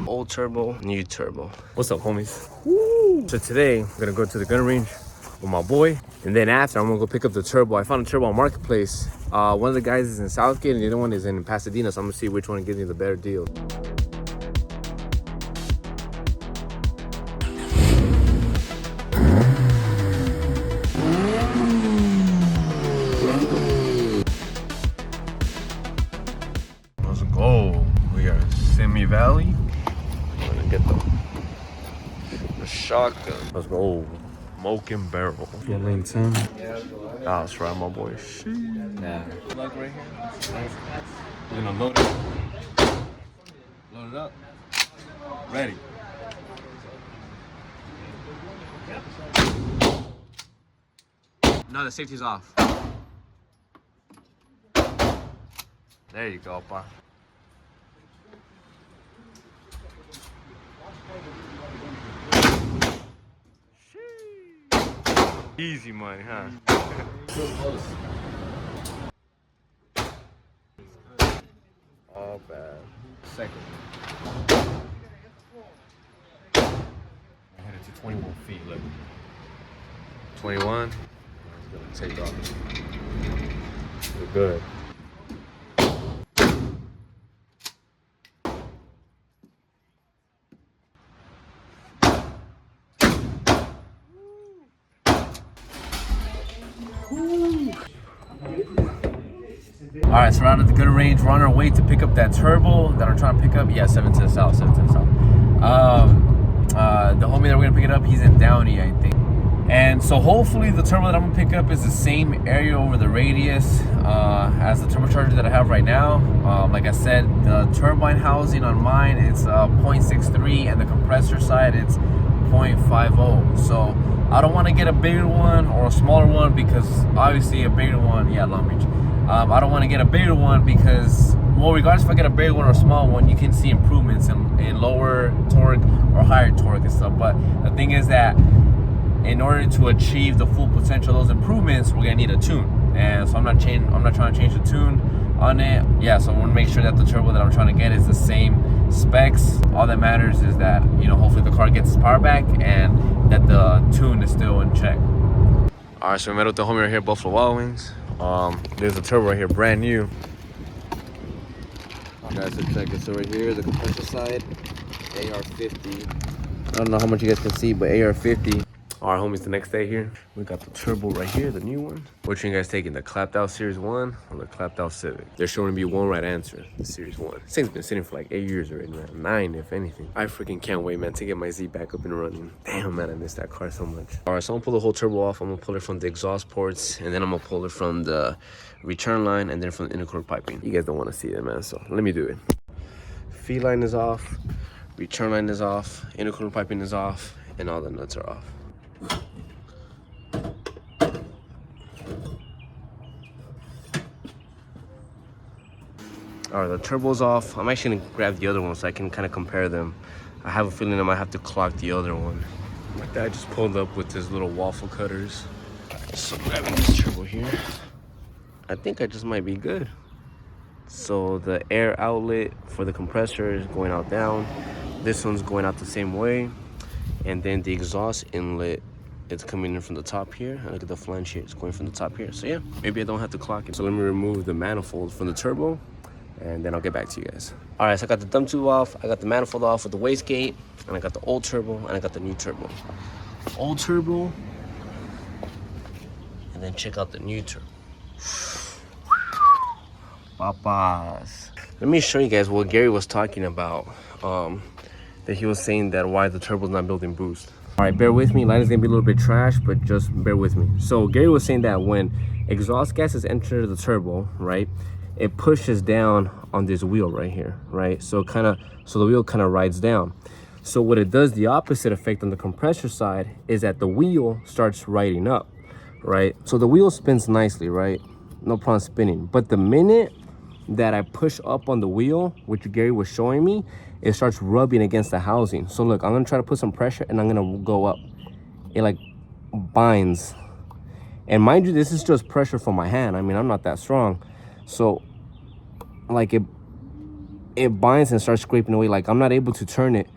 Old turbo, new turbo. What's up, homies? Woo! So today, I'm gonna go to the gun range with my boy, and then after, I'm gonna go pick up the turbo. I found a turbo on Marketplace. One of the guys is in Southgate, and the other one is in Pasadena, so I'm gonna see which one gives me the better deal. Let's go. We are Simi Valley. I'm gonna get the shotgun. Let's go. Smoking barrel. Fuel lane 10. Oh, that's right, my boy. Sheesh. Yeah. Plug right here. We're gonna load it. Load it up. Ready. No, the safety's off. There you go, pa. Easy money, huh? All bad. Second. I headed to 21 feet, look. 21. It's gonna take off. We're good. All right, so we're out at the gun range. We're on our way to pick up that turbo that I'm trying to pick up. Yeah, 7 to the south, 7 to the south. The homie that we're gonna pick it up, he's in Downey, I think. And so hopefully the turbo that I'm gonna pick up is the same area over the radius as the turbocharger that I have right now. Like I said, the turbine housing on mine, it's 0.63, and the compressor side, it's 0.50. So I don't want to get a bigger one or a smaller one, because obviously a bigger one, yeah, Long Beach. I don't want to get a bigger one because, well, regardless if I get a bigger one or a small one, you can see improvements in lower torque or higher torque and stuff. But the thing is that in order to achieve the full potential of those improvements, we're gonna need a tune. And so I'm not trying to change the tune on it. Yeah, so I want to make sure that the turbo that I'm trying to get is the same specs. All that matters is that, you know, hopefully the car gets its power back and that the tune is still in check. All right, so we met with the homie right here, Buffalo Wild Wings. There's a turbo right here, brand new. Guys, so check it. So right here, the compressor side, AR50. I don't know how much you guys can see, but AR50. All right, homies, the next day here, we got the turbo right here, the new one. Which one you guys taking, the clapped out Series 1 or the clapped out Civic? There's showing to be one right answer, the Series 1. This thing's been sitting for like 8 years already, man. 9, if anything. I freaking can't wait, man, to get my Z back up and running. Damn, man, I miss that car so much. All right, so I'm gonna pull the whole turbo off. I'm gonna pull it from the exhaust ports, and then I'm gonna pull it from the return line, and then from the intercooler piping. You guys don't wanna see it, man, so let me do it. Feed line is off, return line is off, intercooler piping is off, and all the nuts are off. All right, the turbo's off. I'm actually gonna grab the other one so I can kind of compare them. I have a feeling I might have to clock the other one. My dad just pulled up with his little waffle cutters. So grabbing this turbo here, I think I just might be good. So the air outlet for the compressor is going out down. This one's going out the same way. And then the exhaust inlet, it's coming in from the top here. And look at the flange here, it's going from the top here. So yeah, maybe I don't have to clock it. So let me remove the manifold from the turbo, and then I'll get back to you guys. All right, so I got the dump tube off, I got the manifold off with the wastegate, and I got the old turbo, and I got the new turbo. Old turbo, and then check out the new turbo. Papas. Let me show you guys what Gary was talking about. That he was saying that why the turbo's not building boost. All right, bear with me. Line is gonna be a little bit trash, but just bear with me. So Gary was saying that when exhaust gases enter the turbo, right, it pushes down on this wheel right here, right? So the wheel kind of rides down. So what it does, the opposite effect on the compressor side, is that the wheel starts riding up, right? So the wheel spins nicely, right? No problem spinning. But the minute that I push up on the wheel, which Gary was showing me, it starts rubbing against the housing. So look, I'm gonna try to put some pressure and I'm gonna go up. It like binds. And mind you, this is just pressure from my hand. I mean, I'm not that strong. So like it it binds and starts scraping away. Like, I'm not able to turn it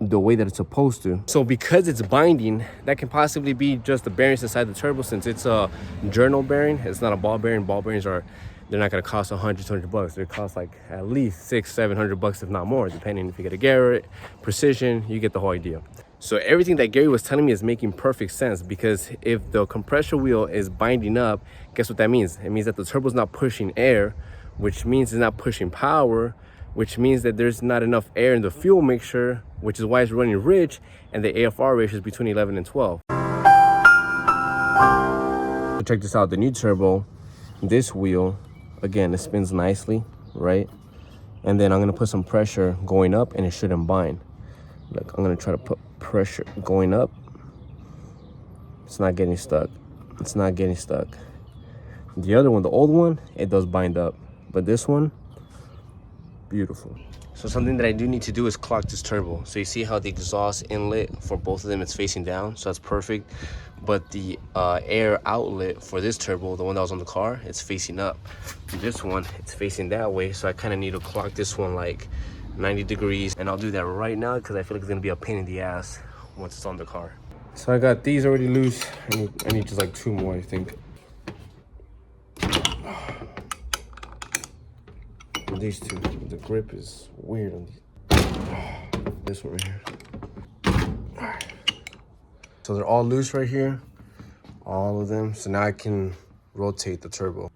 the way that it's supposed to. So because it's binding, that can possibly be just the bearings inside the turbo, since it's a journal bearing. It's not a ball bearing. Ball bearings are, they're not gonna cost $100-200. They cost like at least $600-700, if not more, depending if you get a Garrett, Precision, you get the whole idea. So everything that Gary was telling me is making perfect sense, because if the compressor wheel is binding up, guess what that means? It means that the turbo's not pushing air, which means it's not pushing power, which means that there's not enough air in the fuel mixture, which is why it's running rich, and the AFR ratio is between 11 and 12. So check this out, the new turbo, this wheel, again, it spins nicely, right? And then I'm gonna put some pressure going up and it shouldn't bind. Look, I'm gonna try to put pressure going up. It's not getting stuck. It's not getting stuck. The other one, the old one, it does bind up. But this one, beautiful. So something that I do need to do is clock this turbo. So you see how the exhaust inlet for both of them, it's facing down, so that's perfect. But the air outlet for this turbo, the one that was on the car, it's facing up. This one, it's facing that way, so I kind of need to clock this one like 90 degrees, and I'll do that right now because I feel like it's gonna be a pain in the ass once it's on the car. So I got these already loose. I need just like 2 more, I think. These two, the grip is weird on these. This one right here. So they're all loose right here, all of them. So now I can rotate the turbo.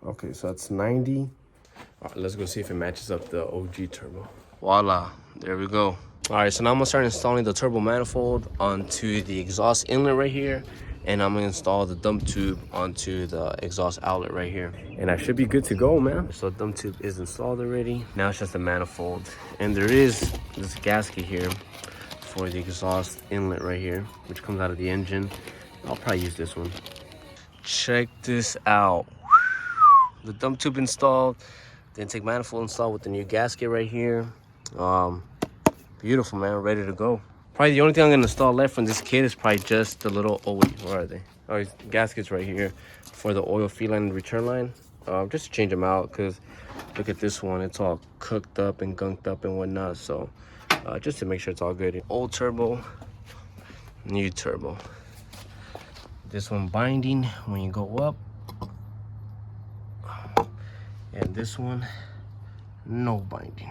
Okay, so that's 90. All right, let's go see if it matches up the OG turbo. Voila, there we go. All right, so now I'm gonna start installing the turbo manifold onto the exhaust inlet right here, and I'm gonna install the dump tube onto the exhaust outlet right here. And I should be good to go, man. So the dump tube is installed already. Now it's just a manifold. And there is this gasket here for the exhaust inlet right here, which comes out of the engine. I'll probably use this one. Check this out. The dump tube installed, the intake manifold installed with the new gasket right here. Beautiful, man, ready to go. Probably the only thing I'm gonna install left from this kit is probably just the little, oh wait, where are they? Oh, these gaskets right here for the oil feed line and return line. Just to change them out, because look at this one, it's all cooked up and gunked up and whatnot. So just to make sure it's all good. Old turbo, new turbo. This one binding when you go up. And this one, no binding,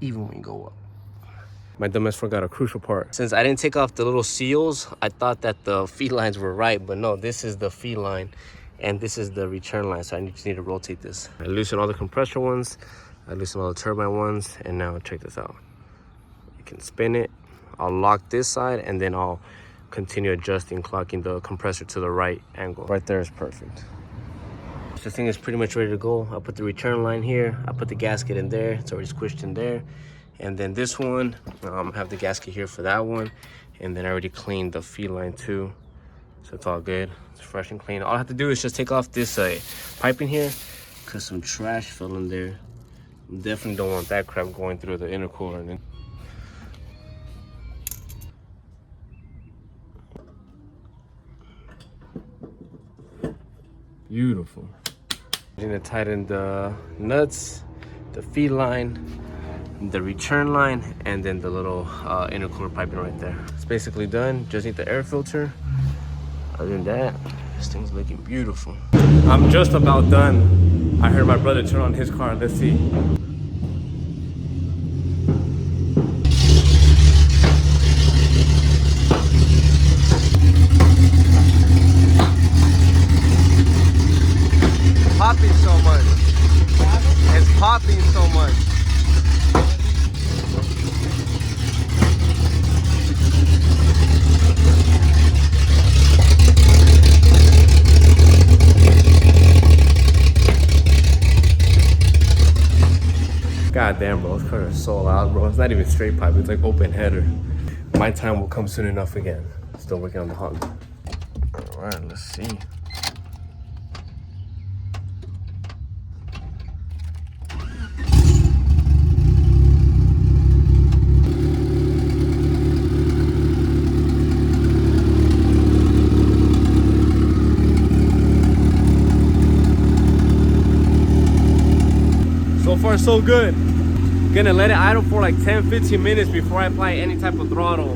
even when you go up. My dumbass forgot a crucial part. Since I didn't take off the little seals, I thought that the feed lines were right, but no, this is the feed line and this is the return line, so I just need to rotate this. I loosen all the compressor ones, I loosen all the turbine ones, and now check this out. You can spin it, I'll lock this side, and then I'll continue adjusting, clocking the compressor to the right angle. Right there is perfect. This thing is pretty much ready to go. I'll put the return line here, I'll put the gasket in there, it's already squished in there. And then this one, have the gasket here for that one. And then I already cleaned the feed line too. So it's all good. It's fresh and clean. All I have to do is just take off this piping here, because some trash fell in there. Definitely don't want that crap going through the intercooler. Beautiful. I'm gonna tighten the nuts, the feed line, the return line, and then the little intercooler piping right there. It's basically done. Just need the air filter. Other than that, this thing's looking beautiful. I'm just about done. I heard my brother turn on his car. Let's see. Popping so much. It's popping so much. God damn, bro, this car is so loud, bro. It's not even straight pipe, it's like open header. My time will come soon enough again. Still working on the Honda. All right, let's see. So far car is so good. Gonna let it idle for like 10-15 minutes before I apply any type of throttle.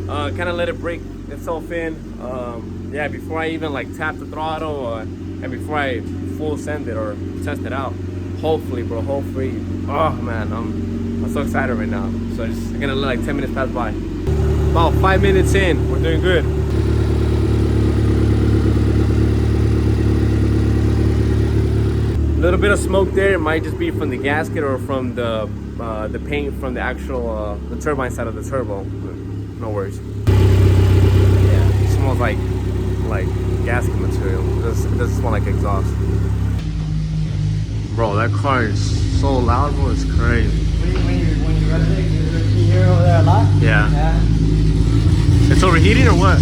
Kind of let it break itself in. Yeah, before I even like tap the throttle and before I full send it or test it out. Hopefully, bro, hopefully. Oh man, I'm so excited right now. So I'm gonna let like 10 minutes pass by. About 5 minutes in, we're doing good. A little bit of smoke there. It might just be from the gasket or from the paint from the actual the turbine side of the turbo. No worries. Yeah, it smells like gasket material. It doesn't smell like exhaust. Bro, that car is so loud, bro. It's crazy. When you run it, you hear over there a lot? Yeah. It's overheating or what?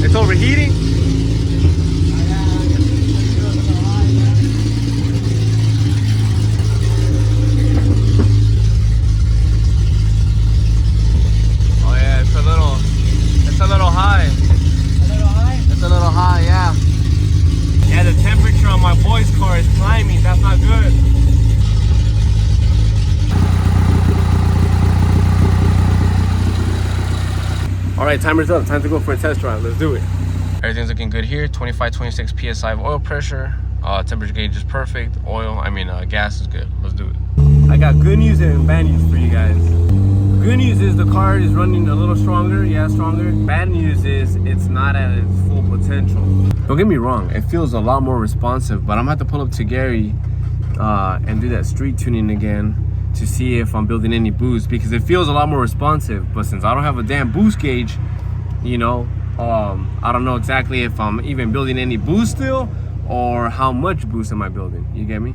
It's overheating? Oh yeah, it's a little high. A little high? It's a little high, yeah. Yeah, the temperature on my boy's car is climbing. That's not good. All right, timer's up. Time to go for a test drive. Let's do it. Everything's looking good here. 25-26 psi of oil pressure. Temperature gauge is perfect. Gas is good. Let's do it. I got good news and bad news for you guys. Good news is the car is running a little stronger. Yeah, stronger. Bad news is it's not at its full potential. Don't get me wrong. It feels a lot more responsive, but I'm gonna have to pull up to Gary and do that street tuning again to see if I'm building any boost, because it feels a lot more responsive. But since I don't have a damn boost gauge, you know, I don't know exactly if I'm even building any boost still or how much boost am I building. You get me?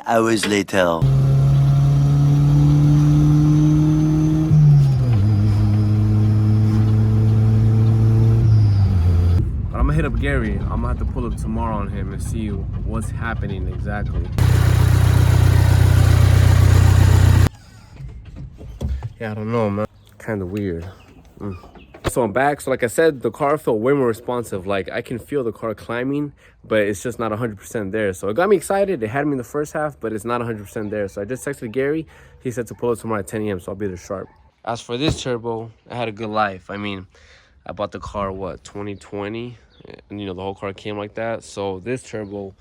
Hours later. But I'm gonna hit up Gary. I'm gonna have to pull up tomorrow on him and see what's happening exactly. Yeah, I don't know, man. Kind of weird. So I'm back. So like I said, the car felt way more responsive. Like I can feel the car climbing, but it's just not 100% there. So it got me excited. It had me in the first half, but it's not 100% there. So I just texted Gary. He said to pull it tomorrow at 10 a.m. So I'll be there sharp. As for this turbo, I had a good life. I mean, I bought the car, 2020? And you know, the whole car came like that. So this turbo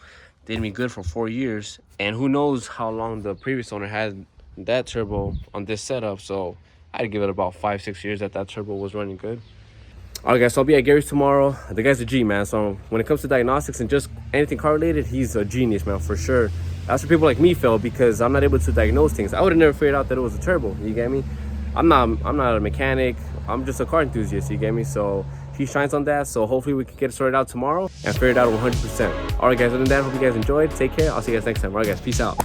did me good for 4 years. And who knows how long the previous owner had that turbo on this setup. So I'd give it about 5-6 years that turbo was running good. All right, guys, so I'll be at Gary's tomorrow. The guy's a G, man. So when it comes to diagnostics and just anything car related, he's a genius, man, for sure. That's for people like me, Phil, because I'm not able to diagnose things. I would have never figured out that it was a turbo. You get me? I'm not a mechanic. I'm just a car enthusiast. You get me? So he shines on that. So hopefully we can get it sorted out tomorrow and figure it out 100%. All right, guys. Other than that, hope you guys enjoyed. Take care. I'll see you guys next time. All right, guys. Peace out.